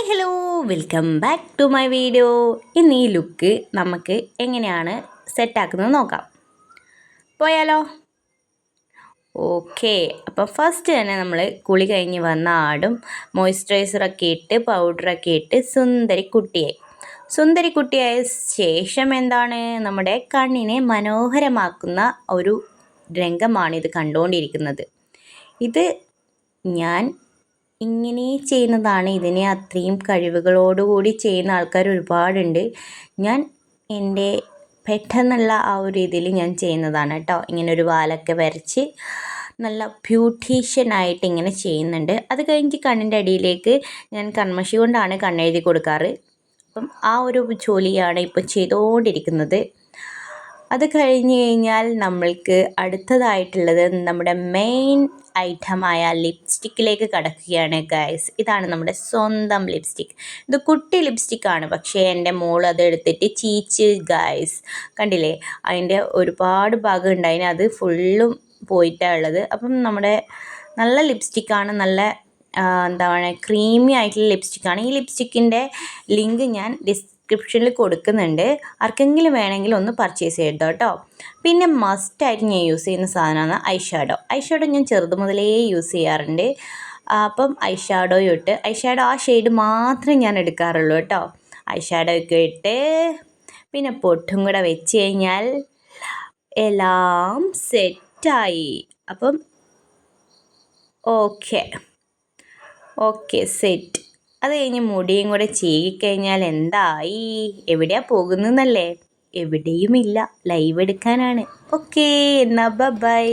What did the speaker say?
Hi hello, welcome back to my video. ഇന്ന് ഈ look നമുക്ക് എങ്ങനെയാണ് സെറ്റാക്കുന്നത് നോക്കാം. പോയാലോ? ഓക്കെ. അപ്പം ഫസ്റ്റ് തന്നെ നമ്മൾ കുളി കഴിഞ്ഞ് വന്ന ആടും മോയ്സ്ചറൈസറൊക്കെ ഇട്ട് പൗഡറൊക്കെ ഇട്ട് സുന്ദരി കുട്ടിയായ ശേഷം എന്താണ് നമ്മുടെ കണ്ണിനെ മനോഹരമാക്കുന്ന ഒരു രംഗമാണിത് കണ്ടുകൊണ്ടിരിക്കുന്നത്. ഇത് ഞാൻ ഇങ്ങനെ ചെയ്യുന്നതാണ്. ഇതിനെ അത്രയും കഴിവുകളോടുകൂടി ചെയ്യുന്ന ആൾക്കാർ ഒരുപാടുണ്ട്. ഞാൻ എൻ്റെ പെട്ടെന്നുള്ള ആ ഒരു രീതിയിൽ ഞാൻ ചെയ്യുന്നതാണ് കേട്ടോ. ഇങ്ങനെ ഒരു വാലൊക്കെ വരച്ച് നല്ല ബ്യൂട്ടീഷ്യനായിട്ട് ഇങ്ങനെ ചെയ്യുന്നുണ്ട്. അത് കഴിഞ്ഞ് കണ്ണിൻ്റെ അടിയിലേക്ക് ഞാൻ കൺമഷി കൊണ്ടാണ് കണ്ണെഴുതി കൊടുക്കാറ്. അപ്പം ആ ഒരു ജോലിയാണ് ഇപ്പം ചെയ്തുകൊണ്ടിരിക്കുന്നത്. അത് കഴിഞ്ഞ് കഴിഞ്ഞാൽ നമ്മൾക്ക് അടുത്തതായിട്ടുള്ളത് നമ്മുടെ മെയിൻ ഐറ്റമായ ലിപ്സ്റ്റിക്കിലേക്ക് കടക്കുകയാണ് ഗൈസ്. ഇതാണ് നമ്മുടെ സ്വന്തം ലിപ്സ്റ്റിക്ക്. ഇത് കുട്ടി ലിപ്സ്റ്റിക്കാണ്, പക്ഷേ എൻ്റെ മോൾ അത് എടുത്തിട്ട് ചീച്ച് ഗൈസ്. കണ്ടില്ലേ, അതിൻ്റെ ഒരുപാട് ഭാഗം ഉണ്ടായിന്, അത് ഫുള്ളും പോയിട്ടാണ് ഉള്ളത്. അപ്പം നമ്മുടെ നല്ല ലിപ്സ്റ്റിക്കാണ്, നല്ല എന്താണ് ക്രീമി ആയിട്ടുള്ള ലിപ്സ്റ്റിക്കാണ്. ഈ ലിപ്സ്റ്റിക്കിൻ്റെ ലിങ്ക് ഞാൻ ഡിസ്ക്രിപ്ഷനിൽ കൊടുക്കുന്നുണ്ട്. ആർക്കെങ്കിലും വേണമെങ്കിൽ ഒന്ന് പർച്ചേസ് ചെയ്തോ കേട്ടോ. പിന്നെ മസ്റ്റായിട്ട് ഞാൻ യൂസ് ചെയ്യുന്ന സാധനമാണ് ഐ ഷാഡോ ഞാൻ ചെറുത് മുതലേ യൂസ് ചെയ്യാറുണ്ട്. അപ്പം ഐ ഷാഡോ ആ ഷെയ്ഡ് മാത്രമേ ഞാൻ എടുക്കാറുള്ളൂ കേട്ടോ. ഐ ഷാഡോ ഒക്കെ ഇട്ട് പിന്നെ പൊട്ടും കൂടെ വെച്ച് കഴിഞ്ഞാൽ എല്ലാം സെറ്റായി. അപ്പം ഓക്കെ സെറ്റ്. അത് കഴിഞ്ഞ് മുടിയും കൂടെ ചീകിക്കഴിഞ്ഞാൽ എന്തായി? എവിടെയാണ് പോകുന്നതെന്നല്ലേ? എവിടെയുമില്ല, ലൈവ് എടുക്കാനാണ്. ഓക്കെ, എന്നാൽ ബൈ.